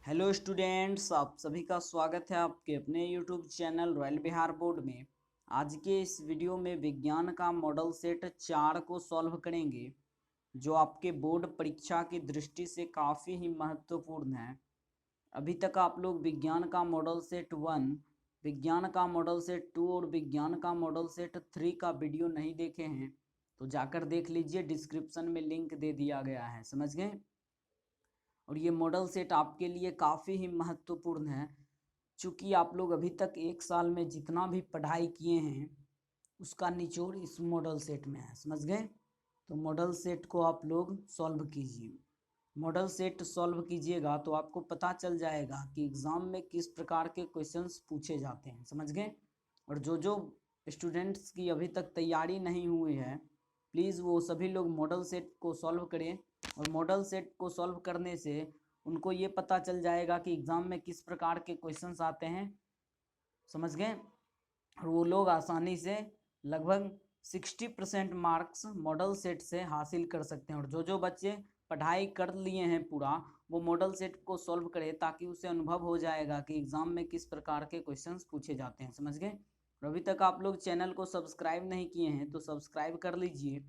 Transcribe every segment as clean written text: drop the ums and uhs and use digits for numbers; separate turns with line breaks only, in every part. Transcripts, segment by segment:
Hello students, आप सभी का स्वागत है आपके अपने YouTube channel royal Bihar board में। आज के इस वीडियो में विज्ञान का मॉडल सेट 4 को सॉल्व करेंगे, जो आपके बोर्ड परीक्षा की दृष्टि से काफ़ी ही महत्वपूर्ण है। अभी तक आप लोग विज्ञान का मॉडल सेट 1, विज्ञान का मॉडल सेट 2 और विज्ञान का मॉडल सेट 3 का वीडियो नहीं देखे हैं तो जाकर देख लीजिए, डिस्क्रिप्शन में लिंक दे दिया गया है। समझ गए? और ये मॉडल सेट आपके लिए काफ़ी ही महत्वपूर्ण है, चूँकि आप लोग अभी तक एक साल में जितना भी पढ़ाई किए हैं उसका निचोड़ इस मॉडल सेट में है। समझ गए? तो मॉडल सेट को आप लोग सॉल्व कीजिए। मॉडल सेट सॉल्व कीजिएगा तो आपको पता चल जाएगा कि एग्ज़ाम में किस प्रकार के क्वेश्चंस पूछे जाते हैं। समझ गए? और जो स्टूडेंट्स की अभी तक तैयारी नहीं हुई है, प्लीज़ वो सभी लोग मॉडल सेट को सॉल्व करें। और मॉडल सेट को सॉल्व करने से उनको ये पता चल जाएगा कि एग्ज़ाम में किस प्रकार के क्वेश्चंस आते हैं। समझ गए? और वो लोग आसानी से लगभग 60% मार्क्स मॉडल सेट से हासिल कर सकते हैं। और जो बच्चे पढ़ाई कर लिए हैं पूरा, वो मॉडल सेट को सॉल्व करें ताकि उसे अनुभव हो जाएगा कि एग्ज़ाम में किस प्रकार के क्वेश्चंस पूछे जाते हैं। समझ गए? और अभी तक आप लोग चैनल को सब्सक्राइब नहीं किए हैं तो सब्सक्राइब कर लीजिए।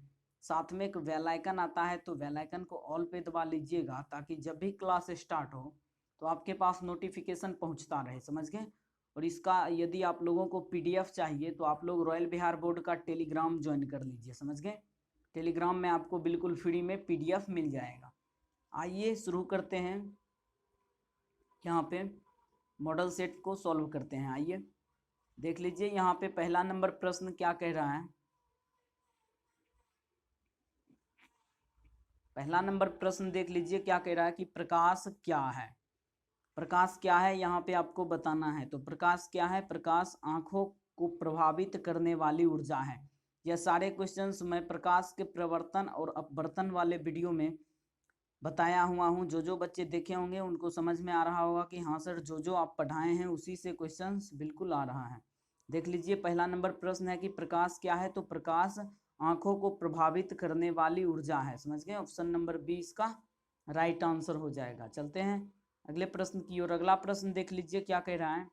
साथ में एक बेल आइकन आता है तो बेल आइकन को ऑल पे दबा लीजिएगा, ताकि जब भी क्लास स्टार्ट हो तो आपके पास नोटिफिकेशन पहुंचता रहे। समझ गए? और इसका यदि आप लोगों को पीडीएफ चाहिए तो आप लोग रॉयल बिहार बोर्ड का टेलीग्राम ज्वाइन कर लीजिए। समझ गए? टेलीग्राम में आपको बिल्कुल फ्री में पीडीएफ मिल जाएगा। आइए शुरू करते हैं, यहाँ पे मॉडल सेट को सॉल्व करते हैं। आइए देख लीजिए, यहाँ पे पहला नंबर प्रश्न क्या कह रहा है। पहला नंबर प्रश्न देख लीजिए क्या कह रहा है कि प्रकाश क्या है। प्रकाश क्या है यहाँ पे आपको बताना है। तो प्रकाश क्या है? प्रकाश आंखों को प्रभावित करने वाली ऊर्जा है। यह सारे क्वेश्चंस मैं प्रकाश के प्रवर्तन और अपवर्तन वाले वीडियो में बताया हुआ हूँ। जो बच्चे देखे होंगे उनको समझ में आ रहा होगा कि हाँ सर, जो आप पढ़ाए हैं उसी से क्वेश्चंस बिल्कुल आ रहा है। देख लीजिए, पहला नंबर प्रश्न है कि प्रकाश क्या है। तो प्रकाश आंखों को प्रभावित करने वाली ऊर्जा है। समझ गए? ऑप्शन नंबर बी इसका राइट आंसर हो जाएगा। चलते हैं अगले प्रश्न की ओर। अगला प्रश्न देख लीजिए क्या कह रहा है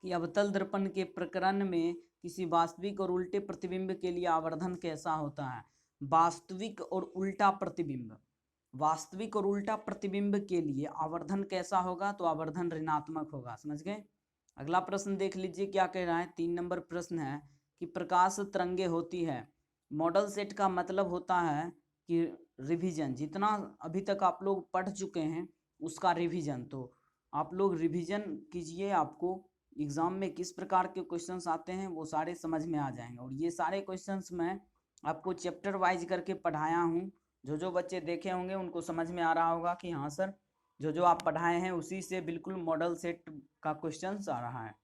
कि अवतल दर्पण के प्रकरण में किसी वास्तविक और उल्टे प्रतिबिंब के लिए आवर्धन कैसा होता है। वास्तविक और उल्टा प्रतिबिंब, वास्तविक और उल्टा प्रतिबिंब के लिए आवर्धन कैसा होगा? तो आवर्धन ऋणात्मक होगा। समझ गए? अगला प्रश्न देख लीजिए क्या कह रहा है। 3 नंबर प्रश्न है कि प्रकाश तरंगे होती है। मॉडल सेट का मतलब होता है कि रिवीजन, जितना अभी तक आप लोग पढ़ चुके हैं उसका रिवीजन। तो आप लोग रिवीजन कीजिए, आपको एग्ज़ाम में किस प्रकार के क्वेश्चंस आते हैं वो सारे समझ में आ जाएंगे। और ये सारे क्वेश्चंस मैं आपको चैप्टर वाइज करके पढ़ाया हूँ। जो बच्चे देखे होंगे उनको समझ में आ रहा होगा कि हाँ सर, जो आप पढ़ाए हैं उसी से बिल्कुल मॉडल सेट का क्वेश्चंस आ रहा है।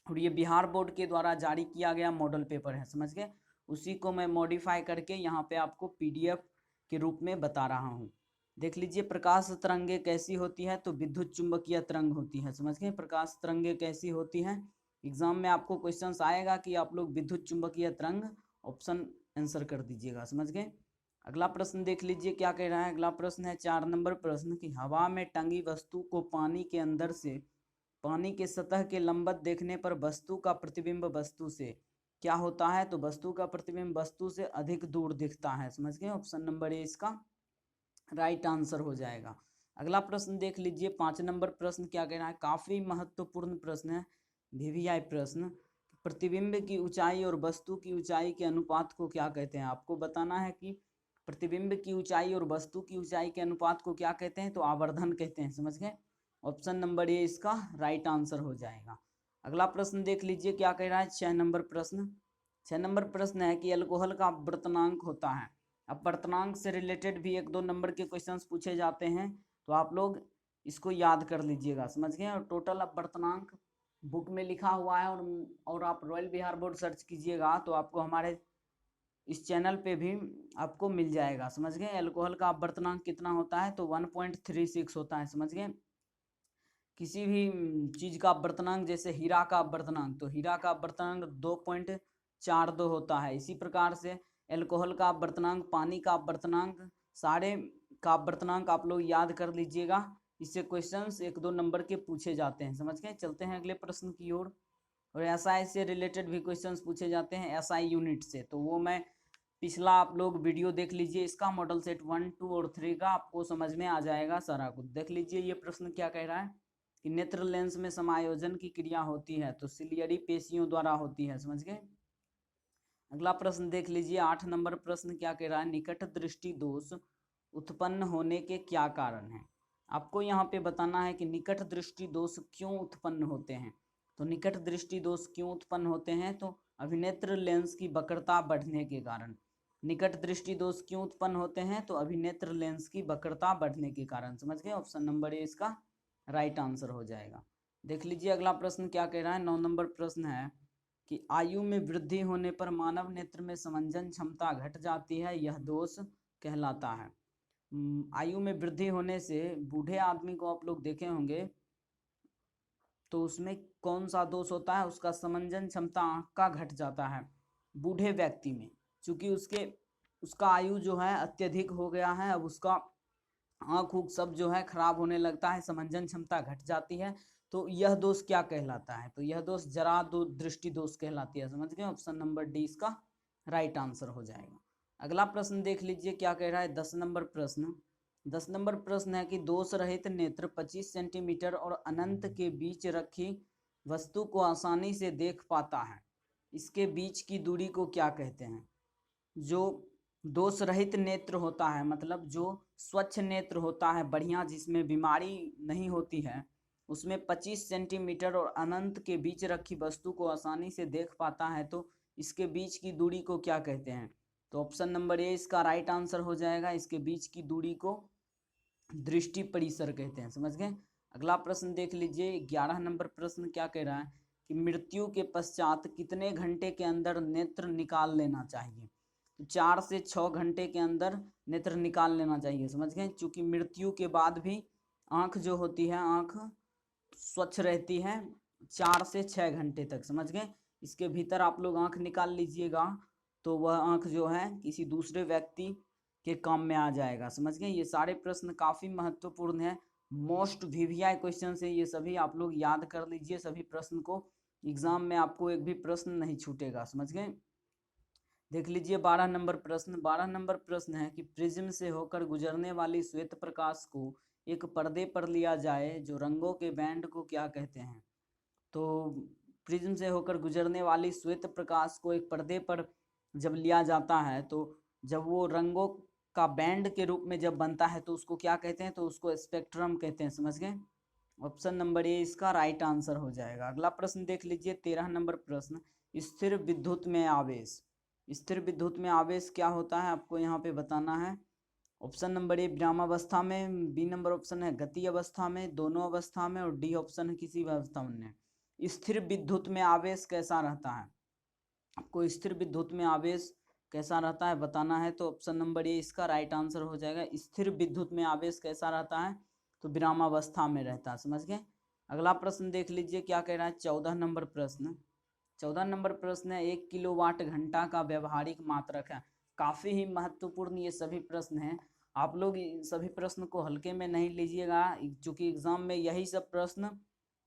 और ये बिहार बोर्ड के द्वारा जारी किया गया मॉडल पेपर है। समझ गए? उसी को मैं मॉडिफाई करके यहाँ पे आपको पीडीएफ के रूप में बता रहा हूँ। देख लीजिए, प्रकाश तरंगे कैसी होती है। तो विद्युत चुंबकीय तरंग होती है। समझ गए? प्रकाश तरंगे कैसी होती है, एग्जाम में आपको क्वेश्चंस आएगा कि आप लोग विद्युत चुंबकीय तरंग ऑप्शन आंसर कर दीजिएगा। समझ गए? अगला प्रश्न देख लीजिए क्या कह रहा है। अगला प्रश्न है 4 नंबर प्रश्न कि हवा में टंगी वस्तु को पानी के अंदर से पानी के सतह के लंबवत देखने पर वस्तु का प्रतिबिंब वस्तु से क्या होता है। तो वस्तु का प्रतिबिंब वस्तु से अधिक दूर दिखता है। समझ गए? ऑप्शन नंबर ए इसका राइट आंसर हो जाएगा। अगला प्रश्न देख लीजिए 5 नंबर प्रश्न क्या कह रहा है। काफी महत्वपूर्ण प्रश्न है, वीवीआई प्रश्न। प्रतिबिंब की ऊंचाई और वस्तु की ऊंचाई के अनुपात को क्या कहते हैं। आपको बताना है कि प्रतिबिंब की ऊंचाई और वस्तु की ऊंचाई के अनुपात को क्या कहते हैं। तो आवर्धन कहते हैं। समझ गए? ऑप्शन नंबर ए इसका राइट आंसर हो जाएगा। अगला प्रश्न देख लीजिए क्या कह रहा है। 6 नंबर प्रश्न, 6 नंबर प्रश्न है कि अल्कोहल का अपवर्तनांक होता है। अपवर्तनांक से रिलेटेड भी 1-2 नंबर के क्वेश्चंस पूछे जाते हैं, तो आप लोग इसको याद कर लीजिएगा। समझ गए? और टोटल अपवर्तनांक बुक में लिखा हुआ है, और आप रॉयल बिहार बोर्ड सर्च कीजिएगा तो आपको हमारे इस चैनल पे भी आपको मिल जाएगा। समझ गए? अल्कोहल का अपवर्तनांक कितना होता है। तो 1.36 होता है। समझ गए? किसी भी चीज़ का अपवर्तनांक, जैसे हीरा का अपवर्तनांक, तो हीरा का अपवर्तनांक 2.42 होता है। इसी प्रकार से एल्कोहल का अपवर्तनांक, पानी का अपवर्तनांक, सारे का अपवर्तनांक आप लोग याद कर लीजिएगा। इससे क्वेश्चंस 1-2 नंबर के पूछे जाते हैं, समझ गए। चलते हैं अगले प्रश्न की ओर। और एसआई से रिलेटेड भी क्वेश्चंस पूछे जाते हैं, एसआई यूनिट से, तो वो मैं पिछला आप लोग वीडियो देख लीजिए, इसका मॉडल सेट 1, 2 और 3 का आपको समझ में आ जाएगा सारा कुछ। देख लीजिए ये प्रश्न क्या कह रहा है कि नेत्र लेंस में समायोजन की क्रिया होती है तो सिलियरी पेशियों द्वारा होती है, समझ गए। अगला प्रश्न देख लीजिए 8 नंबर प्रश्न क्या कह रहा है, निकट दृष्टि दोष उत्पन्न होने के क्या कारण हैं। आपको यहाँ पे बताना है कि निकट दृष्टि दोष क्यों उत्पन्न होते हैं। तो निकट दृष्टि दोष क्यों उत्पन्न होते हैं, तो अभिनेत्र लेंस की वक्रता बढ़ने के कारण। निकट दृष्टि दोष क्यों उत्पन्न होते हैं, तो अभिनेत्र लेंस की वक्रता बढ़ने के कारण, समझ गए। ऑप्शन नंबर ए इसका राइट आंसर हो जाएगा। देख लीजिए अगला प्रश्न क्या कह रहा है, 9 नंबर प्रश्न है कि आयु में वृद्धि होने पर मानव नेत्र में समंजन क्षमता घट जाती है, यह दोष कहलाता है। आयु में वृद्धि होने से बूढ़े आदमी को आप लोग देखे होंगे तो उसमें कौन सा दोष होता है, उसका समंजन क्षमता आंख का घट जाता है बूढ़े व्यक्ति में, क्योंकि उसका आयु जो है अत्यधिक हो गया है, अब उसका आँख ऊख सब जो है खराब होने लगता है, समंजन क्षमता घट जाती है। तो यह दोष क्या कहलाता है, तो यह दोष जरा दृष्टि दोष कहलाती है, समझ गए। ऑप्शन नंबर डी इसका राइट आंसर हो जाएगा। अगला प्रश्न देख लीजिए क्या कह रहा है, 10 नंबर प्रश्न। 10 नंबर प्रश्न है कि दोष रहित नेत्र 25 सेंटीमीटर और अनंत के बीच रखी वस्तु को आसानी से देख पाता है, इसके बीच की दूरी को क्या कहते हैं। जो दोष रहित नेत्र होता है, मतलब जो स्वच्छ नेत्र होता है, बढ़िया, जिसमें बीमारी नहीं होती है, उसमें 25 सेंटीमीटर और अनंत के बीच रखी वस्तु को आसानी से देख पाता है, तो इसके बीच की दूरी को क्या कहते हैं। तो ऑप्शन नंबर ए इसका राइट आंसर हो जाएगा। इसके बीच की दूरी को दृष्टि परिसर कहते हैं, समझ गए। अगला प्रश्न देख लीजिए 11 नंबर प्रश्न क्या कह रहा है कि मृत्यु के पश्चात कितने घंटे के अंदर नेत्र निकाल लेना चाहिए। तो 4 से 6 घंटे के अंदर नेत्र निकाल लेना चाहिए, समझ गए। चूंकि मृत्यु के बाद भी आंख जो होती है, आंख स्वच्छ रहती है 4 से 6 घंटे तक, समझ गए। इसके भीतर आप लोग आंख निकाल लीजिएगा तो वह आंख जो है किसी दूसरे व्यक्ति के काम में आ जाएगा, समझ गए। ये सारे प्रश्न काफ़ी महत्वपूर्ण है, मोस्ट वीवीआई क्वेश्चन है ये सभी, आप लोग याद कर लीजिए सभी प्रश्न को, एग्जाम में आपको एक भी प्रश्न नहीं छूटेगा, समझ गए। देख लीजिए 12 नंबर प्रश्न। 12 नंबर प्रश्न है कि प्रिज्म से होकर गुजरने वाली श्वेत प्रकाश को एक पर्दे पर लिया जाए, जो रंगों के बैंड को क्या कहते हैं। तो प्रिज्म से होकर गुजरने वाली श्वेत प्रकाश को एक पर्दे पर जब लिया जाता है, तो जब वो रंगों का बैंड के रूप में जब बनता है तो उसको क्या कहते हैं, तो उसको स्पेक्ट्रम कहते हैं, समझ गए। ऑप्शन नंबर ए इसका राइट आंसर हो जाएगा। अगला प्रश्न देख लीजिए 13 नंबर प्रश्न, स्थिर विद्युत में आवेश। स्थिर विद्युत में आवेश क्या होता है, आपको यहाँ पे बताना है। ऑप्शन नंबर ए विरामावस्था में, बी नंबर ऑप्शन है गति अवस्था में, दोनों अवस्था में, और डी ऑप्शन है किसी भी अवस्था में। स्थिर विद्युत में आवेश कैसा रहता है, आपको स्थिर विद्युत में आवेश कैसा रहता है बताना है, तो ऑप्शन नंबर ए इसका राइट आंसर हो जाएगा। स्थिर विद्युत में आवेश कैसा रहता है, तो विरामावस्था में रहता है, समझ गए। अगला प्रश्न देख लीजिए क्या कह रहा है 14 नंबर प्रश्न। 14 नंबर प्रश्न है 1 किलोवाट घंटा का व्यवहारिक मात्रक है। काफ़ी ही महत्वपूर्ण ये सभी प्रश्न हैं, आप लोग सभी प्रश्न को हल्के में नहीं लीजिएगा, क्योंकि एग्जाम में यही सब प्रश्न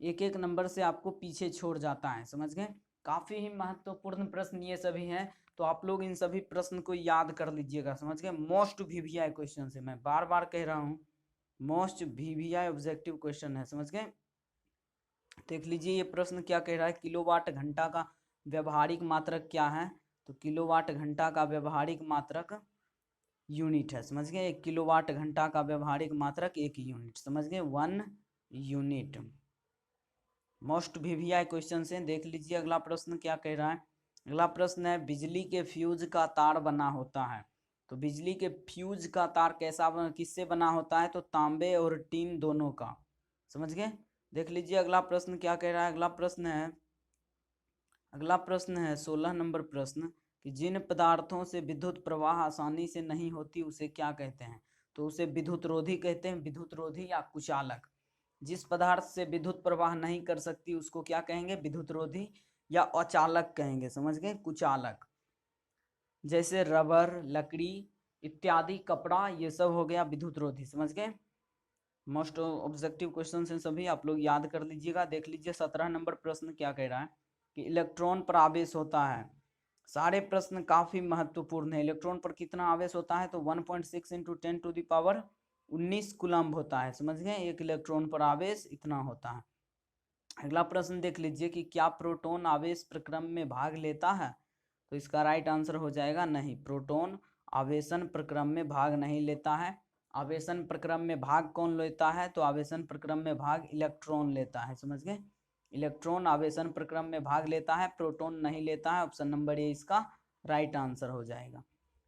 एक एक नंबर से आपको पीछे छोड़ जाता है, समझ गए। काफ़ी ही महत्वपूर्ण प्रश्न ये सभी हैं, तो आप लोग इन सभी प्रश्न को याद कर लीजिएगा, समझ गए। मोस्ट वीवीआई क्वेश्चन है, मैं बार बार कह रहा हूँ, मोस्ट वीवीआई ऑब्जेक्टिव क्वेश्चन है, समझ गए। देख लीजिए ये प्रश्न क्या कह रहा है, किलोवाट घंटा का व्यवहारिक मात्रक क्या है। तो किलोवाट घंटा का व्यवहारिक मात्रक यूनिट है, समझ गए। 1 किलोवाट घंटा का व्यवहारिक मात्रक 1 यूनिट, समझ गए, 1 यूनिट। मोस्ट वीवीआई क्वेश्चन से देख लीजिए अगला प्रश्न क्या कह रहा है। अगला प्रश्न है बिजली के फ्यूज का तार बना होता है। तो बिजली के फ्यूज का तार किससे बना होता है, तो तांबे और टीन दोनों का, समझ गए। देख लीजिए अगला प्रश्न क्या कह रहा है। अगला प्रश्न है 16 नंबर प्रश्न कि जिन पदार्थों से विद्युत प्रवाह आसानी से नहीं होती उसे क्या कहते हैं। तो उसे विद्युत रोधी कहते हैं, विद्युत रोधी या कुचालक। जिस पदार्थ से विद्युत प्रवाह नहीं कर सकती उसको क्या कहेंगे, विद्युत रोधी या अचालक कहेंगे, समझ गए, कुचालक। जैसे रबर, लकड़ी इत्यादि, कपड़ा, ये सब हो गया विद्युत रोधी, समझ गए। मोस्ट ऑब्जेक्टिव क्वेश्चन हैं सभी, आप लोग याद कर लीजिएगा। देख लीजिए 17 नंबर प्रश्न क्या कह रहा है कि इलेक्ट्रॉन पर आवेश होता है। सारे प्रश्न काफी महत्वपूर्ण है। इलेक्ट्रॉन पर कितना आवेश होता है तो 1.6 इंटू 10⁻19 कूलम्ब होता है। समझ गए, एक इलेक्ट्रॉन पर आवेश इतना होता है। अगला प्रश्न देख लीजिए कि क्या प्रोटॉन आवेश प्रक्रम में भाग लेता है, तो इसका राइट आंसर हो जाएगा नहीं, प्रोटॉन आवेशन प्रक्रम में भाग नहीं लेता है। आवेशन प्रक्रम में भाग कौन लेता है, तो आवेशन प्रक्रम में भाग इलेक्ट्रॉन लेता है। समझ गए, इलेक्ट्रॉन आवेशन प्रक्रम में भाग लेता है, प्रोटॉन नहीं लेता है। ऑप्शन नंबर ए इसका राइट आंसर हो जाएगा।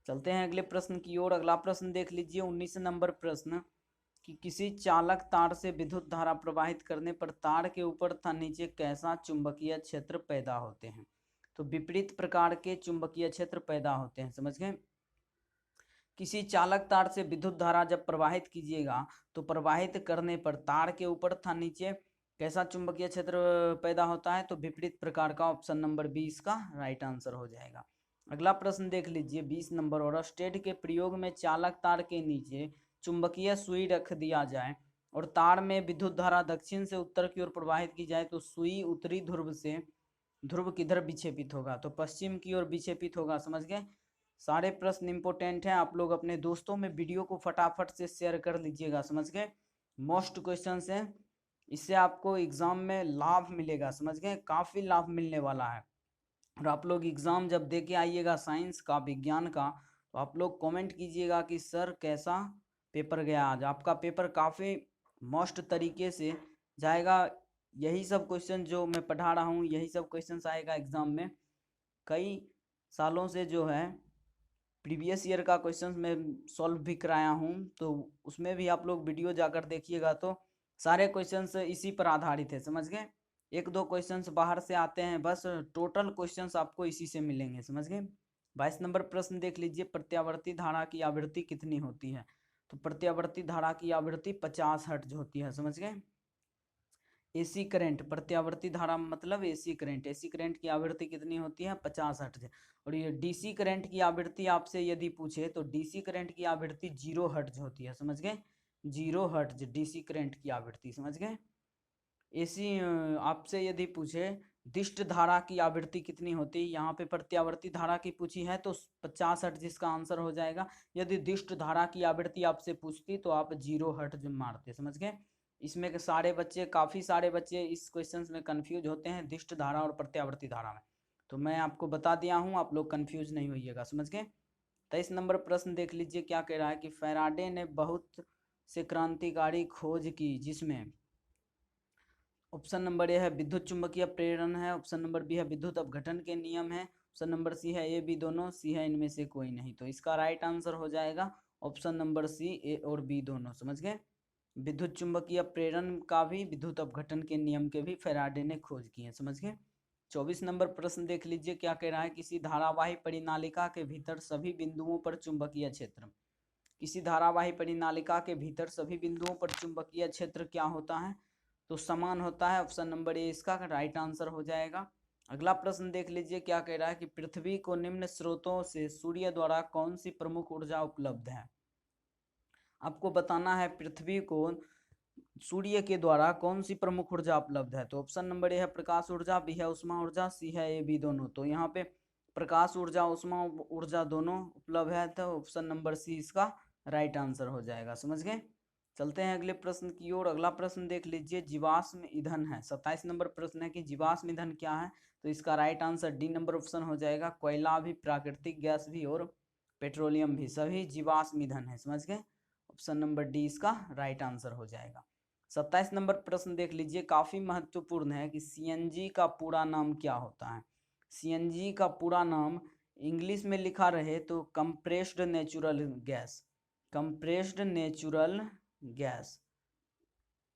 चलते हैं अगले प्रश्न की ओर। अगला प्रश्न देख लीजिए 19 नंबर प्रश्न कि किसी चालक तार से विद्युत धारा प्रवाहित करने पर तार के ऊपर तथा नीचे कैसा चुंबकीय क्षेत्र पैदा होते हैं, तो विपरीत प्रकार के चुंबकीय क्षेत्र पैदा होते हैं। समझ गए, किसी चालक तार से विद्युत धारा जब प्रवाहित कीजिएगा तो प्रवाहित करने पर तार के ऊपर तथा नीचे कैसा चुंबकीय क्षेत्र पैदा होता है, तो विपरीत प्रकार का। ऑप्शन नंबर 20 का राइट आंसर हो जाएगा। अगला प्रश्न देख लीजिए 20 नंबर, और स्टेट के प्रयोग में चालक तार के नीचे चुंबकीय सुई रख दिया जाए और तार में विद्युत धारा दक्षिण से उत्तर की ओर प्रवाहित की जाए तो सुई उत्तरी ध्रुव से ध्रुव किधर विक्षेपित होगा, तो पश्चिम की ओर विक्षेपित होगा। समझ गए, सारे प्रश्न इंपोर्टेंट हैं। आप लोग अपने दोस्तों में वीडियो को फटाफट से शेयर कर लीजिएगा। समझ गए, मोस्ट क्वेश्चन हैं, इससे आपको एग्जाम में लाभ मिलेगा। समझ गए, काफी लाभ मिलने वाला है। और आप लोग एग्जाम जब दे के आइएगा साइंस का, विज्ञान का, तो आप लोग कमेंट कीजिएगा कि सर कैसा पेपर गया आज। आपका पेपर काफ़ी मस्त तरीके से जाएगा। यही सब क्वेश्चन जो मैं पढ़ा रहा हूँ, यही सब क्वेश्चन आएगा एग्जाम में। कई सालों से जो है प्रीवियस ईयर का क्वेश्चन मैं सॉल्व भी कराया हूँ, तो उसमें भी आप लोग वीडियो जाकर देखिएगा तो सारे क्वेश्चंस इसी पर आधारित है। समझ गए, एक दो क्वेश्चंस बाहर से आते हैं बस, टोटल क्वेश्चंस आपको इसी से मिलेंगे। समझ गए, 22 नंबर प्रश्न देख लीजिए, प्रत्यावर्ती धारा की आवृत्ति कितनी होती है, तो प्रत्यावर्ती धारा की आवृत्ति 50 हर्ट्ज होती है। समझ गए, एसी करंट, प्रत्यावर्ती धारा मतलब एसी करंट, एसी करंट की आवृत्ति कितनी होती है 50 हर्ट्ज। और ये डीसी करंट की आवृत्ति आपसे यदि पूछे तो डीसी करंट की आवृत्ति 0 हर्ट्ज होती है। समझ गए, 0 हर्ट्ज डीसी करंट की आवृत्ति। समझ गए, एसी आपसे यदि पूछे दिष्ट धारा की आवृत्ति कितनी होती है, यहाँ पे प्रत्यावर्ती धारा की पूछी है तो 50 हर्ट्ज इसका आंसर हो जाएगा। यदि दिष्ट धारा की आवृत्ति आपसे पूछती तो आप 0 हर्ट्ज मारते। समझ गए, इसमें के सारे बच्चे, काफ़ी सारे बच्चे इस क्वेश्चन में कंफ्यूज होते हैं दिष्ट धारा और प्रत्यावर्ती धारा में, तो मैं आपको बता दिया हूँ, आप लोग कंफ्यूज नहीं होइएगा। समझ गए, 23 नंबर प्रश्न देख लीजिए क्या कह रहा है कि फैराडे ने बहुत से क्रांतिकारी खोज की जिसमें ऑप्शन नंबर ए है विद्युत चुंबकीय प्रेरण है, ऑप्शन नंबर बी है विद्युत अपघटन के नियम है, ऑप्शन नंबर सी है ए बी दोनों, सी है इनमें से कोई नहीं। तो इसका राइट आंसर हो जाएगा ऑप्शन नंबर सी, ए और बी दोनों। समझ गए, विद्युत चुंबकीय प्रेरण का भी, विद्युत अपघटन के नियम के भी फैराडे ने खोज की है। समझ गए, 24 नंबर प्रश्न देख लीजिए क्या कह रहा है, किसी धारावाही परिनालिका के भीतर सभी बिंदुओं पर चुंबकीय क्षेत्र, किसी धारावाही परिनालिका के भीतर सभी बिंदुओं पर चुंबकीय क्षेत्र क्या होता है, तो समान होता है। ऑप्शन नंबर ए इसका राइट आंसर हो जाएगा। अगला प्रश्न देख लीजिए क्या कह रहा है कि पृथ्वी को निम्न स्रोतों से सूर्य द्वारा कौन सी प्रमुख ऊर्जा उपलब्ध है। आपको बताना है पृथ्वी को सूर्य के द्वारा कौन सी प्रमुख ऊर्जा उपलब्ध है, तो ऑप्शन नंबर ए है प्रकाश ऊर्जा, बी है उष्मा ऊर्जा, सी है ए बी दोनों। तो यहाँ पे प्रकाश ऊर्जा उष्मा ऊर्जा दोनों उपलब्ध है, तो ऑप्शन नंबर सी इसका राइट आंसर हो जाएगा। समझ गए, चलते हैं अगले प्रश्न की ओर। अगला प्रश्न देख लीजिए, जीवाश्म ईंधन है। 27 नंबर प्रश्न है कि जीवाश्म ईंधन क्या है, तो इसका right answer D number option हो जाएगा। कोयला भी, प्राकृतिक गैस भी और पेट्रोलियम भी, सभी जीवाश्म ईंधन है। समझ गए, ऑप्शन नंबर डी इसका राइट आंसर हो जाएगा। 27 नंबर प्रश्न देख लीजिए, काफी महत्वपूर्ण है कि सीएनजी का पूरा नाम क्या होता है। सीएनजी का पूरा नाम इंग्लिश में लिखा रहे तो compressed natural gas, compressed natural gas,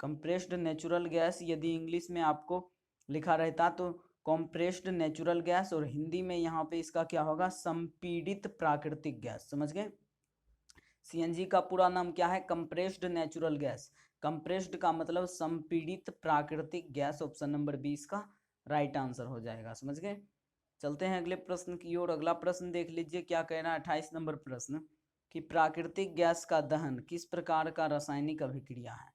compressed natural gas यदि इंग्लिश में आपको लिखा रहता तो कंप्रेस्ड नेचुरल गैस, और हिंदी में यहाँ पे इसका क्या होगा, संपीड़ित प्राकृतिक गैस। समझ गए, सीएनजी का पूरा नाम क्या है, कंप्रेस्ड नेचुरल गैस, कंप्रेस्ड का मतलब संपीड़ित प्राकृतिक गैस। ऑप्शन नंबर 20 का राइट आंसर हो जाएगा। समझ गए, चलते हैं अगले प्रश्न की ओर। अगला प्रश्न देख लीजिए क्या कह रहा है, 28 नंबर प्रश्न कि प्राकृतिक गैस का दहन किस प्रकार का रासायनिक अभिक्रिया है।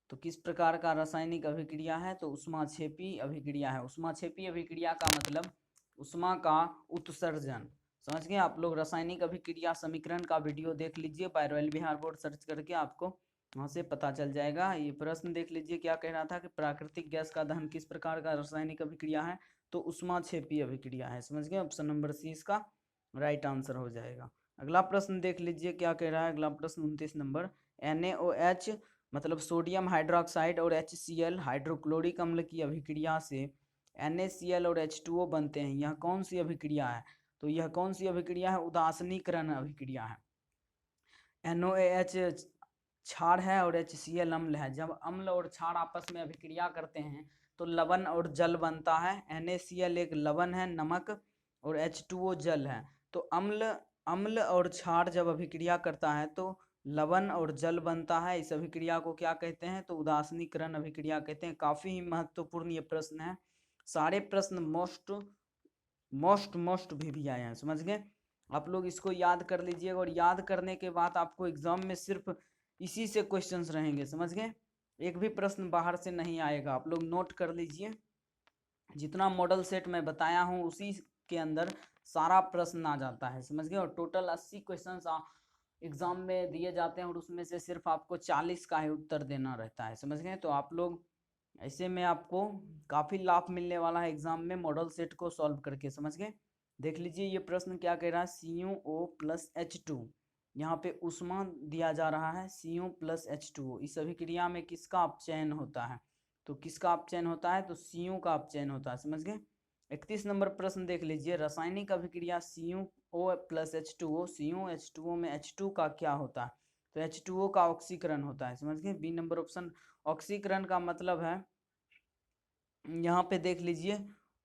तो किस प्रकार का रासायनिक अभिक्रिया है? तो ऊष्माक्षेपी अभिक्रिया है। ऊष्माक्षेपी अभिक्रिया का मतलब ऊष्मा का उत्सर्जन। समझ गए आप लोग? रासायनिक अभिक्रिया समीकरण का वीडियो देख लीजिए, बायरॉयल बिहार बोर्ड सर्च करके आपको वहां से पता चल जाएगा। ये प्रश्न देख लीजिए, क्या कह रहा था कि प्राकृतिक गैस का दहन किस प्रकार का रासायनिक अभिक्रिया है? तो ऊष्माक्षेपी अभिक्रिया है। समझ गए? ऑप्शन नंबर सी इसका राइट आंसर हो जाएगा। अगला प्रश्न देख लीजिए, क्या कह रहा है अगला प्रश्न 29 नंबर। NaOH मतलब सोडियम हाइड्रोक्साइड और HCl हाइड्रोक्लोरिक अम्ल की अभिक्रिया से NaCl और H2O बनते हैं। यह कौन सी अभिक्रिया है? तो यह कौन सी अभिक्रिया है? उदासीनीकरण अभिक्रिया है। NaOH क्षार है और HCl अम्ल है। जब अम्ल और क्षार आपस में अभिक्रिया करते हैं तो लवण और जल बनता है। NaCl एक लवण है, नमक, और H2O जल है। तो अम्ल और क्षार जब अभिक्रिया करता है तो लवण और जल बनता है। इस अभिक्रिया को क्या कहते हैं? तो उदासीनीकरण अभिक्रिया कहते हैं। काफी ही महत्वपूर्ण ये प्रश्न है। सारे प्रश्न मोस्ट भी आए हैं। समझ गए? आप लोग इसको याद कर लीजिएगा, और याद करने के बाद आपको एग्जाम में सिर्फ इसी से क्वेश्चंस रहेंगे। समझ गए? एक भी प्रश्न बाहर से नहीं आएगा। आप लोग नोट कर लीजिए, जितना मॉडल सेट मैं बताया हूँ उसी के अंदर सारा प्रश्न आ जाता है। समझ गए? और टोटल 80 क्वेश्चन एग्जाम में दिए जाते हैं, और उसमें से सिर्फ आपको 40 का ही उत्तर देना रहता है। समझ गए? तो आप लोग ऐसे में आपको काफी लाभ मिलने वाला है एग्जाम में मॉडल सेट को सॉल्व करके। समझ गए? देख लीजिए ये प्रश्न क्या कह रहा है। CuO+H2, यहाँ पे ऊष्मा दिया जा रहा है। Cu+H2O, इस अभिक्रिया में किसका अपचयन होता है? तो किसका अपचयन होता है? तो Cu का अपचयन होता है। समझ गए? 31 नंबर प्रश्न देख लीजिए। रासायनिक अभिक्रिया CuO+H2O, CuH2O में H2 का क्या होता है? तो H2O का ऑक्सीकरण होता है। समझ गए? बी नंबर ऑप्शन ऑक्सीकरण का मतलब है, यहाँ पे देख लीजिए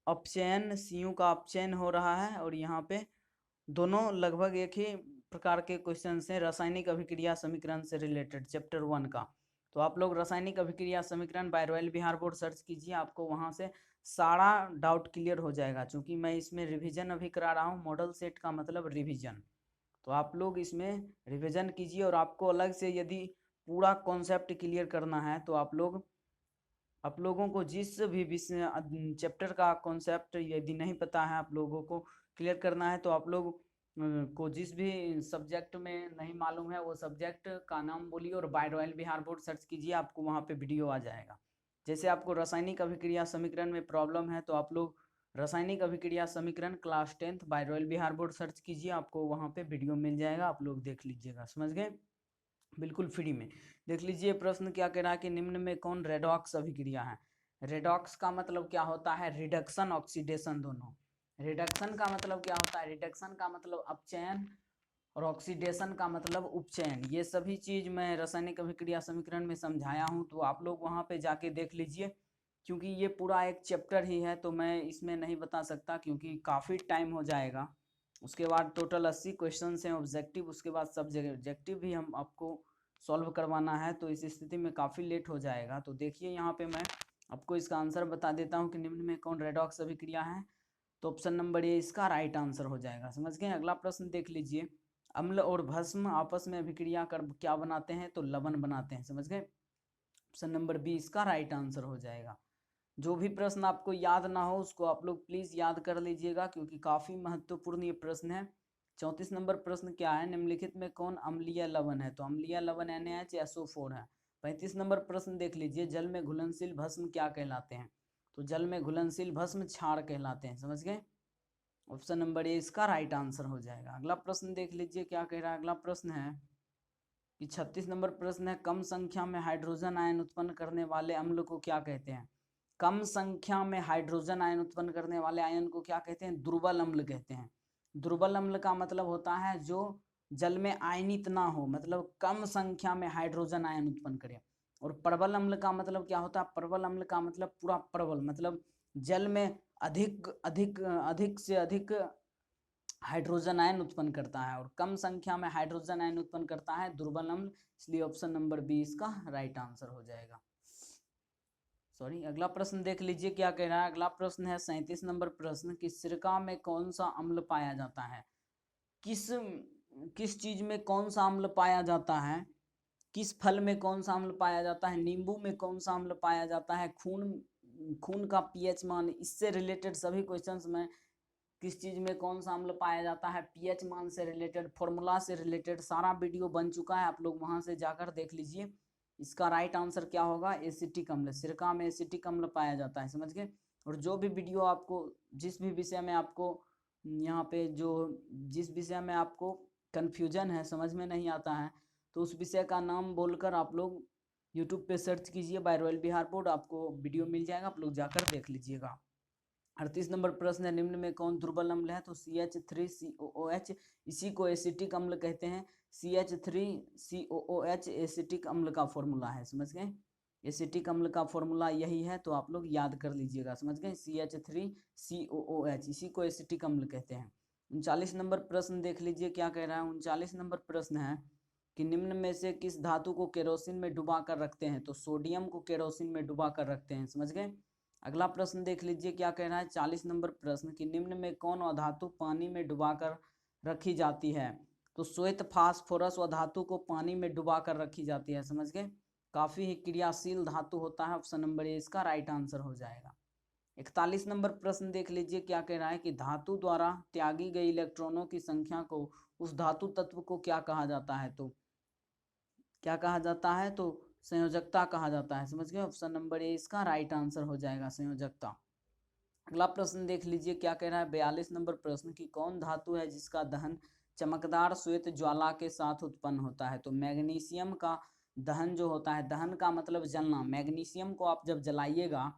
अपचयन, Cu का अपचयन हो रहा है, और यहाँ पे दोनों लगभग एक ही प्रकार के क्वेश्चन हैं रासायनिक अभिक्रिया समीकरण से रिलेटेड, चैप्टर 1 का। तो आप लोग रासायनिक अभिक्रिया समीकरण by royal Bihar board search कीजिए, आपको वहां से सारा डाउट क्लियर हो जाएगा। क्योंकि मैं इसमें रिवीजन अभी करा रहा हूँ, मॉडल सेट का मतलब रिवीजन। तो आप लोग इसमें रिवीजन कीजिए, और आपको अलग से यदि पूरा कॉन्सेप्ट क्लियर करना है तो आप लोगों को जिस भी चैप्टर का कॉन्सेप्ट यदि नहीं पता है, आप लोगों को क्लियर करना है, तो आप लोग को जिस भी सब्जेक्ट में नहीं मालूम है वो सब्जेक्ट का नाम बोलिए, और by royal Bihar board search कीजिए, आपको वहाँ पे वीडियो आ जाएगा। जैसे आपको रासायनिक अभिक्रिया समीकरण में प्रॉब्लम है, तो आप लोग रासायनिक अभिक्रिया समीकरण class 10th by royal Bihar board search कीजिए, आपको वहाँ पे वीडियो मिल जाएगा, आप लोग देख लीजिएगा। समझ गए? बिल्कुल फ्री में। देख लीजिए प्रश्न क्या कह रहा है कि निम्न में कौन रेडॉक्स अभिक्रिया है? रेडॉक्स का मतलब क्या होता है? रिडक्शन, ऑक्सीडेशन दोनों। रिडक्शन का मतलब क्या होता है? रिडक्शन का मतलब अपचयन, और ऑक्सीडेशन का मतलब उपचयन। ये सभी चीज मैं रासायनिक अभिक्रिया समीकरण में समझाया हूँ, तो आप लोग वहाँ पे जाके देख लीजिए। क्योंकि ये पूरा एक चैप्टर ही है, तो मैं इसमें नहीं बता सकता, क्योंकि काफ़ी टाइम हो जाएगा। उसके बाद टोटल 80 क्वेश्चन हैं ऑब्जेक्टिव, उसके बाद सब्जेक्टिव भी हम आपको सॉल्व करवाना है, तो इस स्थिति में काफ़ी लेट हो जाएगा। तो देखिए यहाँ पे मैं आपको इसका आंसर बता देता हूँ कि निम्न में कौन रेडॉक्स अभिक्रिया है। तो ऑप्शन नंबर ए इसका राइट आंसर हो जाएगा। समझ गए? अगला प्रश्न देख लीजिए। अम्ल और भस्म आपस में अभिक्रिया कर क्या बनाते हैं? तो लवण बनाते हैं। समझ गए? ऑप्शन नंबर बी इसका राइट आंसर हो जाएगा। जो भी प्रश्न आपको याद ना हो उसको आप लोग प्लीज याद कर लीजिएगा, क्योंकि काफी महत्वपूर्ण ये प्रश्न है। 34 नंबर प्रश्न क्या है? निम्नलिखित में कौन अम्लीय लवण है? तो अम्लीय लवण NaHSO4 है। 35 नंबर प्रश्न देख लीजिए। जल में घुलनशील भस्म क्या कहलाते हैं? तो जल में घुलनशील भस्म क्षार कहलाते हैं। समझ गए? ऑप्शन नंबर ए इसका राइट आंसर हो जाएगा। अगला प्रश्न देख लीजिए क्या कह रहा है। अगला प्रश्न है कि 36 नंबर प्रश्न है, कम संख्या में हाइड्रोजन आयन उत्पन्न करने वाले अम्ल को क्या कहते हैं? कम संख्या में हाइड्रोजन आयन उत्पन्न करने वाले आयन को क्या कहते हैं? दुर्बल अम्ल कहते हैं। दुर्बल अम्ल का मतलब होता है जो जल में आयनित ना हो, मतलब कम संख्या में हाइड्रोजन आयन उत्पन्न करे। और प्रबल अम्ल का मतलब क्या होता है? प्रबल अम्ल का मतलब पूरा प्रबल, मतलब जल में अधिक अधिक अधिक से अधिक हाइड्रोजन आयन उत्पन्न करता है, और कम संख्या में हाइड्रोजन आयन उत्पन्न करता है दुर्बल अम्ल। इसलिए ऑप्शन नंबर बी इसका राइट आंसर हो जाएगा। सॉरी, अगला प्रश्न देख लीजिए क्या कह रहा है। अगला प्रश्न है 37 नंबर प्रश्न कि सिरका में कौन सा अम्ल पाया जाता है? किस किस चीज में कौन सा अम्ल पाया जाता है किस फल में कौन सा अम्ल पाया जाता है, नींबू में कौन सा अम्ल पाया जाता है, खून का पीएच मान, इससे रिलेटेड सभी क्वेश्चंस में किस चीज में कौन सा अम्ल पाया जाता है, पीएच मान से रिलेटेड, फॉर्मूला से रिलेटेड सारा वीडियो बन चुका है, आप लोग वहां से जाकर देख लीजिए। इसका राइट आंसर क्या होगा, एसिटिक अम्ल, सिरका में एसिटिक अम्ल पाया जाता है, समझ गए। और जो भी वीडियो आपको, जिस भी विषय में आपको यहाँ पे जो जिस विषय में आपको कन्फ्यूजन है, समझ में नहीं आता है, तो उस विषय का नाम बोलकर आप लोग यूट्यूब पे सर्च कीजिए बाय रॉयल बिहार बोर्ड, आपको वीडियो मिल जाएगा, आप लोग जाकर देख लीजिएगा। 38 नंबर प्रश्न है, निम्न में कौन दुर्बल अम्ल है, तो CH3COOH, इसी को एसिटिक अम्ल कहते हैं। CH3COOH एसिटिक अम्ल का फॉर्मूला है, समझ गए। एसिटिक अम्ल का फॉर्मूला यही है, तो आप लोग याद कर लीजिएगा, समझ गए। CH3COOH, इसी को एसिटिक अम्ल कहते हैं। 39 नंबर प्रश्न देख लीजिए क्या कह रहा है। 39 नंबर प्रश्न है कि निम्न में से किस धातु को केरोसिन में डुबा कर रखते हैं, तो सोडियम को केरोसिन में डुबा कर रखते हैं, समझ गए। अगला प्रश्न देख लीजिए क्या कह रहा है। 40 नंबर प्रश्न कि निम्न में कौन अधातु पानी में डुबाकर रखी जाती है, तो श्वेत फास्फोरस धातु को पानी में डुबाकर रखी जाती है, समझ गए। काफी ही क्रियाशील धातु होता है, ऑप्शन नंबर ए इसका राइट आंसर हो जाएगा। 41 नंबर प्रश्न देख लीजिए क्या कह रहा है कि धातु द्वारा त्यागी गई इलेक्ट्रॉनों की संख्या को उस धातु तत्व को क्या कहा जाता है, तो क्या कहा जाता है, तो संयोजकता कहा जाता है, समझ गए। ऑप्शन नंबर ए इसका राइट आंसर हो जाएगा, संयोजकता। अगला प्रश्न देख लीजिए क्या कह रहा है। 42 नंबर प्रश्न की कौन धातु है जिसका दहन चमकदार श्वेत ज्वाला के साथ उत्पन्न होता है, तो मैग्नीशियम का दहन जो होता है, दहन का मतलब जलना, मैग्नीशियम को आप जब जलाइएगा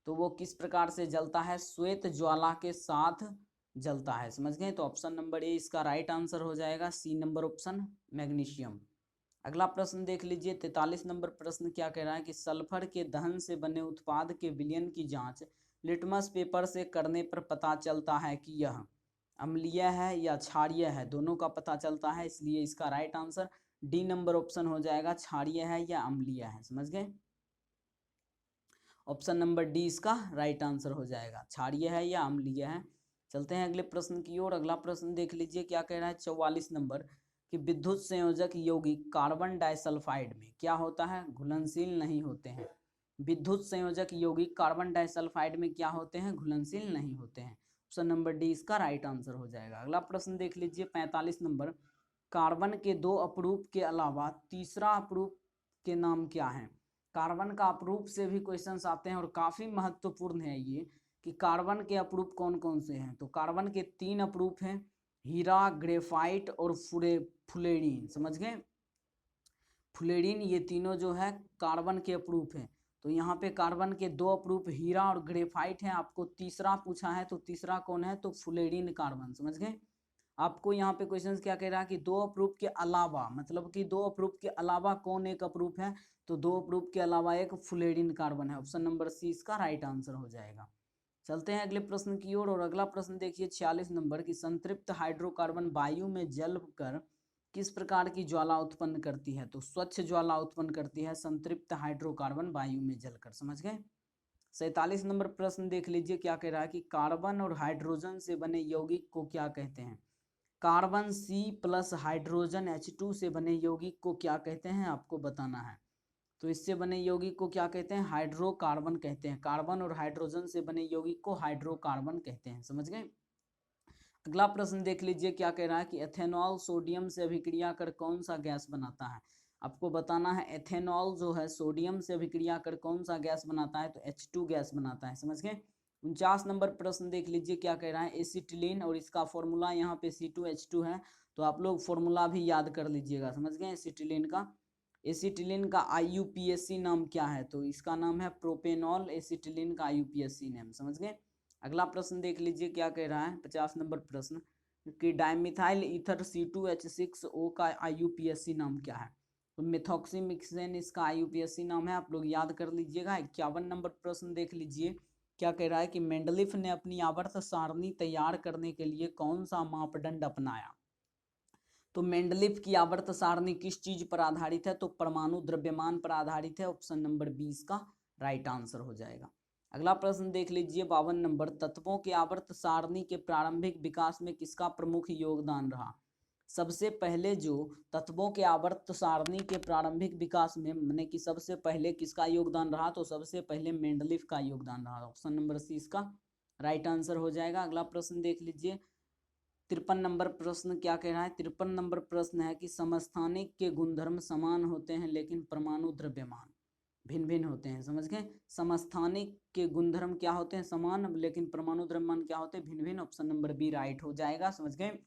तो वो किस प्रकार से जलता है, श्वेत ज्वाला के साथ जलता है, समझ गए। तो ऑप्शन नंबर ए इसका राइट आंसर हो जाएगा, सी नंबर ऑप्शन, मैग्नीशियम। अगला प्रश्न देख लीजिए 43 नंबर प्रश्न क्या कह रहा है कि सल्फर के दहन से बने उत्पाद के विलयन की जांच लिटमस पेपर से करने पर पता चलता है कि यह अम्लीय है या क्षारीय है, दोनों का पता चलता है, इसलिए इसका right answer D number option हो जाएगा, क्षारीय है या अम्लीय है, समझ गए। ऑप्शन नंबर डी इसका राइट आंसर हो जाएगा, क्षारीय है या अम्लीय है। चलते हैं अगले प्रश्न की ओर। अगला प्रश्न देख लीजिए क्या कह रहा है। 44 नंबर कि विद्युत संयोजक यौगिक कार्बन डाइसल्फाइड में क्या होता है, घुलनशील नहीं होते हैं। विद्युत संयोजक यौगिक कार्बन डाइसल्फाइड में क्या होते हैं, घुलनशील नहीं होते हैं। ऑप्शन नंबर डी इसका राइट आंसर हो जाएगा। अगला प्रश्न देख लीजिए 45 नंबर, कार्बन के 2 अपरूप के अलावा तीसरा अपरूप के नाम क्या है। कार्बन का अपरूप से भी क्वेश्चंस आते हैं और काफी महत्वपूर्ण है ये कि कार्बन के अपरूप कौन कौन से हैं, तो कार्बन के 3 अपरूप हैं, हीरा, ग्रेफाइट और फुलेरीन, समझ गए। फुलेरीन, ये तीनों जो है कार्बन के अपरूप हैं। तो यहाँ पे कार्बन के 2 अपरूप हीरा और ग्रेफाइट हैं, आपको तीसरा पूछा है, तो तीसरा कौन है, तो फुलेरीन कार्बन, समझ गए। आपको यहाँ पे क्वेश्चन क्या कह रहा है कि 2 अपरूप के अलावा, मतलब कि 2 अपरूप के अलावा कौन एक अपरूप है, तो 2 अपरूप के अलावा एक फुलेरीन कार्बन है, ऑप्शन नंबर सी इसका राइट आंसर हो जाएगा। चलते हैं अगले प्रश्न की ओर। और अगला प्रश्न देखिए 46 नंबर की संतृप्त हाइड्रोकार्बन वायु में जलकर किस प्रकार की ज्वाला उत्पन्न करती है, तो स्वच्छ ज्वाला उत्पन्न करती है संतृप्त हाइड्रोकार्बन वायु में जलकर, समझ गए। 47 नंबर प्रश्न देख लीजिए क्या कह रहा है कि कार्बन और हाइड्रोजन से बने यौगिक को क्या कहते हैं। कार्बन C+ हाइड्रोजन H2 से बने यौगिक को क्या कहते हैं, आपको बताना है। तो इससे बने यौगिक को क्या कहते हैं, हाइड्रोकार्बन कहते हैं। कार्बन और हाइड्रोजन से बने यौगिक को हाइड्रोकार्बन कहते हैं, समझ गए। अगला प्रश्न देख लीजिए क्या कह रहा है कि एथेनॉल सोडियम से अभिक्रिया कर कौन सा गैस बनाता है। आपको बताना है एथेनॉल जो है सोडियम से अभिक्रिया कर कौन सा गैस बनाता है, तो H2 गैस बनाता है, समझ गए। 49 नंबर प्रश्न देख लीजिए क्या कह रहा है। एसिटिलीन और इसका फॉर्मूला यहाँ पे C2H2 है, तो आप लोग फॉर्मूला भी याद कर लीजिएगा, समझ गए। एसिटिलीन का IUPAC नाम क्या है, तो इसका नाम है प्रोपेनॉल। एसिटिलीन का IUPAC नाम, समझ गए। अगला प्रश्न देख लीजिए क्या कह रहा है। 50 नंबर प्रश्न कि डाइमिथाइल ईथर C2H6O का IUPAC नाम क्या है, तो मेथॉक्सीमिक्सेन इसका IUPAC नाम है, आप लोग याद कर लीजिएगा। 51 नंबर प्रश्न देख लीजिए क्या कह रहा है कि मेंडलीफ ने अपनी आवर्त सारणी तैयार करने के लिए कौन सा मापदंड अपनाया। तो मेंडलीफ की आवर्त सारणी किस चीज पर आधारित है, तो परमाणु द्रव्यमान पर आधारित है, ऑप्शन नंबर 20 का राइट आंसर हो जाएगा। अगला प्रश्न देख लीजिए 52 नंबर, तत्वों के आवर्त सारणी के प्रारंभिक विकास में किसका प्रमुख योगदान रहा। सबसे पहले जो तत्वों के आवर्त सारणी के प्रारंभिक विकास में माने कि सबसे पहले किसका योगदान रहा, तो सबसे पहले मेंडलीफ का योगदान रहा। ऑप्शन नंबर सी इसका राइट आंसर हो जाएगा। अगला प्रश्न देख लीजिए, 53 नंबर प्रश्न क्या कह रहा है। 53 नंबर प्रश्न है कि समस्थानिक के गुणधर्म समान होते हैं लेकिन परमाणु द्रव्यमान भिन्न भिन्न होते हैं। समझ गए, समस्थानिक के गुणधर्म क्या होते हैं समान, लेकिन परमाणु द्रव्यमान क्या होते हैं भिन्न भिन्न। ऑप्शन नंबर बी राइट हो जाएगा। समझ गए।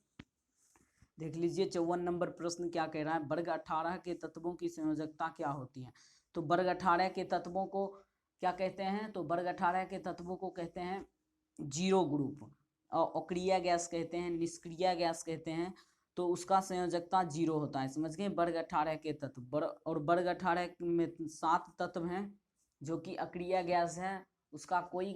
देख लीजिए 54 नंबर प्रश्न क्या कह रहा है, वर्ग 18 के तत्वों की संयोजकता क्या होती है। तो वर्ग 18 के तत्वों को क्या कहते हैं, तो वर्ग 18 के तत्वों को कहते हैं जीरो ग्रुप, अक्रिय गैस कहते हैं, निष्क्रिय गैस कहते हैं। तो उसका संयोजकता जीरो होता है। समझ गए, वर्ग 18 के तत्व। और वर्ग 18 में 7 तत्व हैं जो कि अक्रिय गैस है, उसका कोई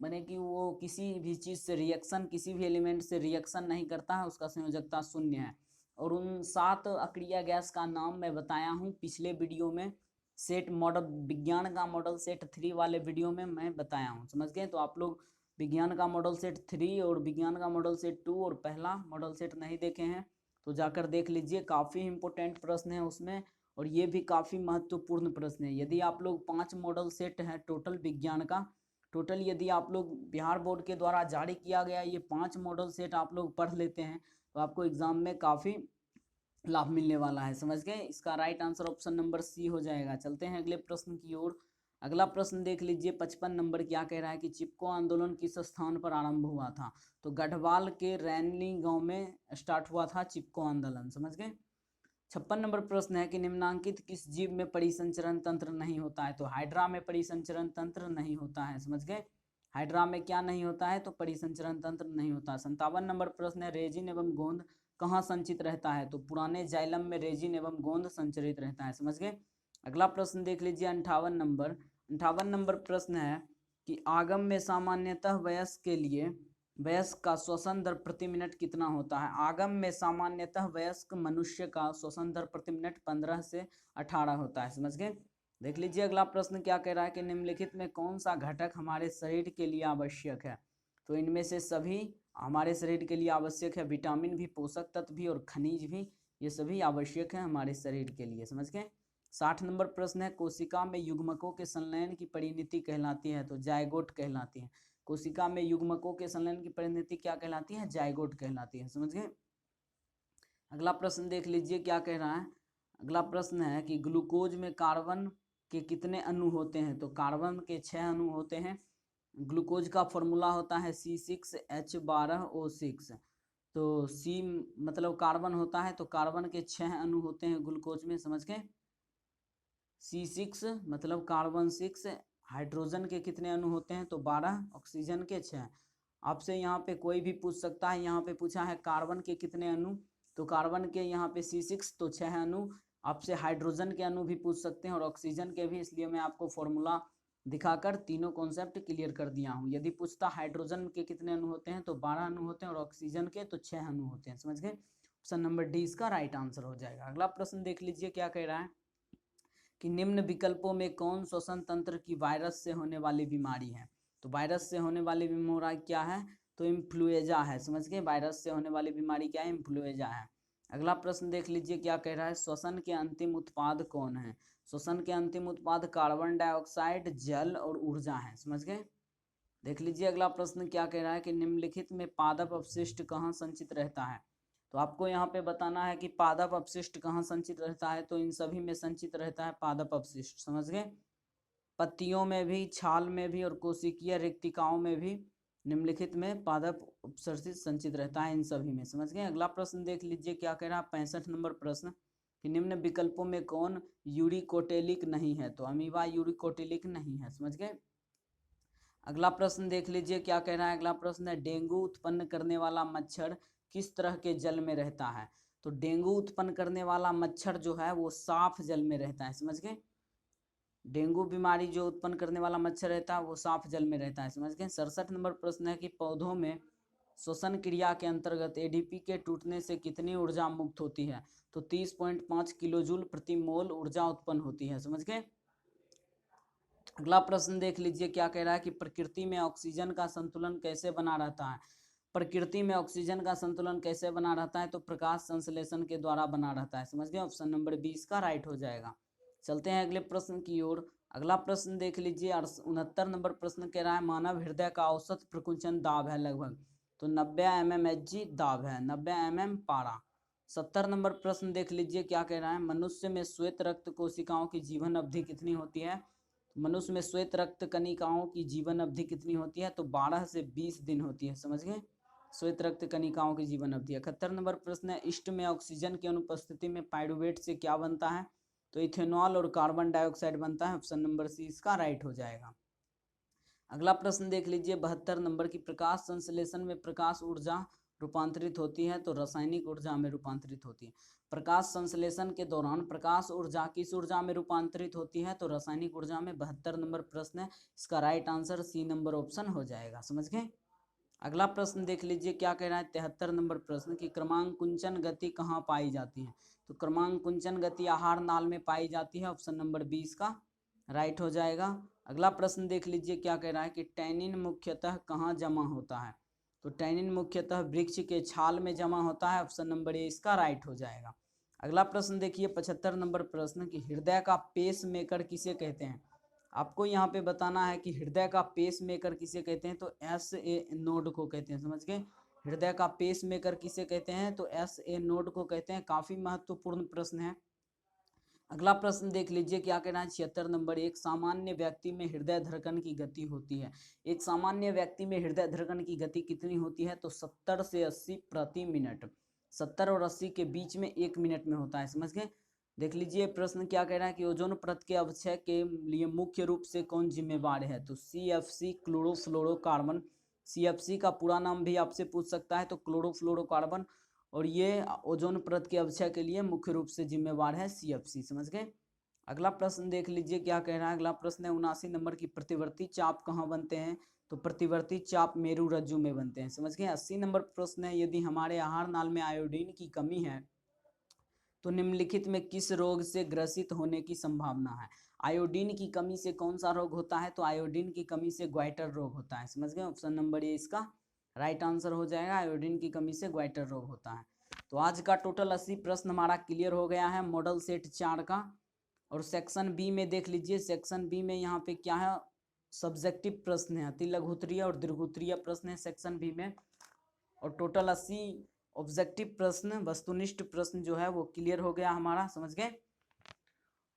माने कि वो किसी भी चीज से रिएक्शन, किसी भी एलिमेंट से रिएक्शन नहीं करता है, उसका संयोजकता शून्य है। और उन 7 अक्रिय गैस का नाम मैं बताया हूँ पिछले वीडियो में, सेट मॉडल विज्ञान का मॉडल सेट 3 वाले वीडियो में मैं बताया हूँ। समझ गए, तो आप लोग विज्ञान का मॉडल सेट 3 और विज्ञान का मॉडल सेट 2 और पहला मॉडल सेट नहीं देखे हैं तो जाकर देख लीजिए, काफ़ी इंपॉर्टेंट प्रश्न है उसमें, और ये भी काफ़ी महत्वपूर्ण प्रश्न है। यदि आप लोग 5 मॉडल सेट है टोटल विज्ञान का, टोटल यदि आप लोग बिहार बोर्ड के द्वारा जारी किया गया ये 5 मॉडल सेट आप लोग पढ़ लेते हैं तो आपको एग्जाम में काफ़ी लाभ मिलने वाला है। समझ गए, इसका right answer option number C हो जाएगा। चलते हैं अगले प्रश्न की ओर। अगला प्रश्न देख लीजिए 55 नंबर क्या कह रहा है कि चिपको आंदोलन किस स्थान पर आरंभ हुआ था। तो गढ़वाल के रैनली गांव में स्टार्ट हुआ था चिपको आंदोलन। समझ गए। 56 नंबर प्रश्न है कि निम्नांकित किस जीव में परिसंचरण तंत्र नहीं होता है। तो हाइड्रा में परिसंचरण तंत्र नहीं होता है। समझ गए, हाइड्रा में क्या नहीं होता है, तो परिसंचरण तंत्र नहीं होता। 57 नंबर प्रश्न है रेजिन एवं गोंद कहाँ संचित रहता है। तो पुराने जाइलम में रेजिन एवं गोंद संचरित रहता है। समझ गए। अगला प्रश्न देख लीजिए 58 नंबर प्रश्न है कि आगम में सामान्यतः वयस्क के लिए वयस्क का श्वसन दर प्रति मिनट कितना होता है। आगम में सामान्यतः वयस्क मनुष्य का श्वसन दर प्रति मिनट 15 से 18 होता है। समझ गए। देख लीजिए अगला प्रश्न क्या कह रहा है कि निम्नलिखित में कौन सा घटक हमारे शरीर के लिए आवश्यक है। तो इनमें से सभी हमारे शरीर के लिए आवश्यक है, विटामिन भी, पोषक तत्व भी और खनिज भी, ये सभी आवश्यक है हमारे शरीर के लिए। समझ गए। 60 नंबर प्रश्न है कोशिका में युग्मकों के संलयन की परिणति कहलाती है। तो जायगोट कहलाती है। कोशिका में युग्मकों के संलयन की परिणति क्या कहलाती है, जायगोट कहलाती है। समझ गए। अगला प्रश्न देख लीजिए क्या कह रहा है। अगला प्रश्न है कि ग्लूकोज में कार्बन के कितने अणु होते हैं। तो कार्बन के 6 अणु होते हैं। ग्लूकोज का फॉर्मूला होता है C6H12O6। तो C मतलब कार्बन होता है, तो कार्बन के 6 अणु होते हैं ग्लूकोज में। समझ गए। C6 मतलब कार्बन 6, हाइड्रोजन के कितने अणु होते हैं, तो 12, ऑक्सीजन के 6। आपसे यहाँ पे कोई भी पूछ सकता है, यहाँ पे पूछा है कार्बन के कितने अणु, तो कार्बन के यहाँ पे C6 तो 6 अणु। आपसे हाइड्रोजन के अणु भी पूछ सकते हैं और ऑक्सीजन के भी, इसलिए मैं आपको फॉर्मूला दिखाकर तीनों कॉन्सेप्ट क्लियर कर दिया हूँ। यदि पूछता हाइड्रोजन के कितने अणु होते हैं तो 12 अणु होते हैं और ऑक्सीजन के तो 6 अणु होते हैं। समझ गए। ऑप्शन नंबर डी इसका राइट आंसर हो जाएगा। अगला प्रश्न देख लीजिए क्या कह रहा है कि निम्न विकल्पों में कौन श्वसन तंत्र की वायरस से होने वाली बीमारी है। तो वायरस से होने वाली बीमारी क्या है, तो इन्फ्लुएंजा है। समझ गए, वायरस से होने वाली बीमारी क्या है, इन्फ्लुएंजा है। अगला प्रश्न देख लीजिए क्या कह रहा है, श्वसन के अंतिम उत्पाद कौन है। श्वसन के अंतिम उत्पाद कार्बन डाइऑक्साइड, जल और ऊर्जा है। समझ गए। देख लीजिए अगला प्रश्न क्या कह रहा है कि निम्नलिखित में पादप अपशिष्ट कहाँ संचित रहता है। तो आपको यहाँ पे बताना है कि पादप अपशिष्ट कहाँ संचित रहता है। तो इन सभी में संचित रहता है पादप अपशिष्ट। समझ गए। पत्तियों में भी, छाल में भी और कोशिकीय रिक्तिकाओं में भी निम्नलिखित में पादप अपशिष्ट संचित रहता है इन सभी में। समझ गए। अगला प्रश्न देख लीजिए क्या कह रहा है 65 नंबर प्रश्न कि निम्न विकल्पों में कौन यूरिकोटेलिक नहीं है। तो अमीबा यूरिकोटेलिक नहीं है। समझ गए। अगला प्रश्न देख लीजिए क्या कह रहा है। अगला प्रश्न है डेंगू उत्पन्न करने वाला मच्छर किस तरह के जल में रहता है। तो डेंगू उत्पन्न करने वाला मच्छर जो है वो साफ जल में रहता है। समझ गए। डेंगू बीमारी जो उत्पन्न करने वाला मच्छर रहता है वो साफ जल में रहता है। समझ गए। 67 नंबर प्रश्न है कि पौधों में श्वसन क्रिया के अंतर्गत एडीपी के टूटने से कितनी ऊर्जा मुक्त होती है। तो 30.5 किलोजूल प्रति मोल ऊर्जा उत्पन्न होती है। समझ गए। अगला प्रश्न देख लीजिए क्या कह रहा है कि प्रकृति में ऑक्सीजन का संतुलन कैसे बना रहता है। प्रकृति में ऑक्सीजन का संतुलन कैसे बना रहता है? तो प्रकाश संश्लेषण के द्वारा बना रहता है। समझ गए? ऑप्शन नंबर 20 का राइट हो जाएगा। चलते हैं अगले प्रश्न की ओर। अगला प्रश्न देख लीजिए। 69 नंबर प्रश्न कह रहा है मानव हृदय का औसत प्रकुंचन दाब है लगभग, तो 90 mmHg दाब है, 90 mm पारा। 70 नंबर प्रश्न देख लीजिए क्या कह रहा है। मनुष्य में श्वेत रक्त कोशिकाओं की जीवन अवधि कितनी होती है? मनुष्य में श्वेत रक्त कणिकाओं की जीवन अवधि कितनी होती है? तो 12 से 20 दिन होती है। समझ गए? श्वेत रक्त कणिकाओं की जीवन अवधि। 71 नंबर प्रश्न है इष्ट में ऑक्सीजन की अनुपस्थिति में पाइरुवेट से क्या बनता है? तो इथेनॉल और कार्बन डाइऑक्साइड बनता है। ऑप्शन नंबर सी इसका राइट हो जाएगा। अगला प्रश्न देख लीजिए 72 नंबर की। प्रकाश संश्लेषण में प्रकाश ऊर्जा रूपांतरित होती है, तो रासायनिक ऊर्जा में रूपांतरित होती है। प्रकाश संश्लेषण के दौरान प्रकाश ऊर्जा किस ऊर्जा में रूपांतरित होती है? तो रासायनिक ऊर्जा में। 72 नंबर प्रश्न है, इसका right answer C number option हो जाएगा। समझ गए? अगला प्रश्न देख लीजिए क्या कह रहा है। 73 नंबर प्रश्न की क्रमांक कुंचन गति कहाँ पाई जाती है? तो क्रमांक कुंचन गति आहार नाल में पाई जाती है। ऑप्शन नंबर 20 का राइट हो जाएगा। अगला प्रश्न देख लीजिए क्या कह रहा है कि टैनिन मुख्यतः कहाँ जमा होता है? तो टैनिन मुख्यतः वृक्ष के छाल में जमा होता है। ऑप्शन नंबर ए इसका राइट हो जाएगा। अगला प्रश्न देखिए 75 नंबर प्रश्न की हृदय का पेस मेकर किसे कहते हैं? आपको यहाँ पे बताना है कि हृदय का पेस मेकर किसे कहते हैं? तो SA नोड को कहते हैं। समझ गए? हृदय का पेस मेकर किसे कहते हैं? तो SA नोड को कहते हैं। काफी महत्वपूर्ण प्रश्न है। अगला प्रश्न देख लीजिए क्या कहना है। 76 नंबर। एक सामान्य व्यक्ति में हृदय धड़कन की गति होती है। एक सामान्य व्यक्ति में हृदय धड़कन की गति कितनी होती है? तो 70 से 80 प्रति मिनट। 70 और 80 के बीच में 1 मिनट में होता है। समझ गए? देख लीजिए प्रश्न क्या कह रहा है कि ओजोन परत के अवक्षय के लिए मुख्य रूप से कौन जिम्मेवार है? तो CFC क्लोरोफ्लोरोकार्बन। CFC का पूरा नाम भी आपसे पूछ सकता है, तो क्लोरोफ्लोरोकार्बन, और ये ओजोन परत के अवक्षय के लिए मुख्य रूप से जिम्मेवार है CFC। समझ गए? अगला प्रश्न देख लीजिए क्या कह रहा है। अगला प्रश्न है 79 नंबर की। प्रतिवर्ती चाप कहाँ बनते हैं? तो प्रतिवर्ती चाप मेरू रज्जु में बनते हैं। समझ गए? 80 नंबर प्रश्न है यदि हमारे आहार नाल में आयोडीन की कमी है तो निम्नलिखित में किस रोग से ग्रसित होने की संभावना है? आयोडीन की कमी से कौन सा रोग होता है? तो आयोडीन की कमी से ग्वाइटर रोग होता है। समझ गए? ऑप्शन नंबर ए इसका राइट आंसर हो जाएगा। आयोडीन की कमी से ग्वाइटर रोग होता है। तो आज का टोटल 80 प्रश्न हमारा क्लियर हो गया है मॉडल सेट 4 का। और सेक्शन बी में देख लीजिए। सेक्शन बी में यहाँ पे क्या है? सब्जेक्टिव प्रश्न है, अति लघुत्तरीय और दीर्घोत्तरीय प्रश्न है सेक्शन बी में। और टोटल 80 ऑब्जेक्टिव प्रश्न, वस्तुनिष्ठ प्रश्न जो है वो क्लियर हो गया हमारा। समझ गए?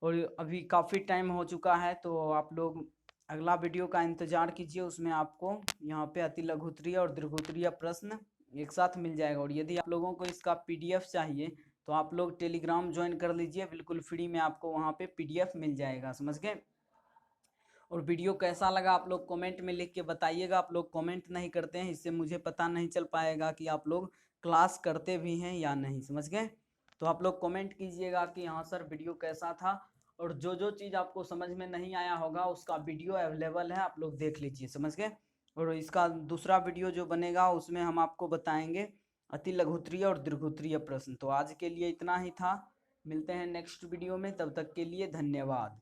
और अभी काफ़ी टाइम हो चुका है, तो आप लोग अगला वीडियो का इंतजार कीजिए। उसमें आपको यहाँ पे अति लघुत्तरीय और दीर्घोत्तरीय प्रश्न एक साथ मिल जाएगा। और यदि आप लोगों को इसका PDF चाहिए तो आप लोग टेलीग्राम ज्वाइन कर लीजिए, बिल्कुल फ्री में आपको वहाँ पे PDF मिल जाएगा। समझ गए? और वीडियो कैसा लगा आप लोग कमेंट में लिख के बताइएगा। आप लोग कमेंट नहीं करते हैं, इससे मुझे पता नहीं चल पाएगा कि आप लोग क्लास करते भी हैं या नहीं। समझ गए? तो आप लोग कमेंट कीजिएगा कि हाँ सर वीडियो कैसा था। और जो जो चीज़ आपको समझ में नहीं आया होगा उसका वीडियो अवेलेबल है, आप लोग देख लीजिए। समझ गए? और इसका दूसरा वीडियो जो बनेगा उसमें हम आपको बताएंगे अति लघुत्तरीय और दीर्घोत्तरीय प्रश्न। तो आज के लिए इतना ही था, मिलते हैं नेक्स्ट वीडियो में, तब तक के लिए धन्यवाद।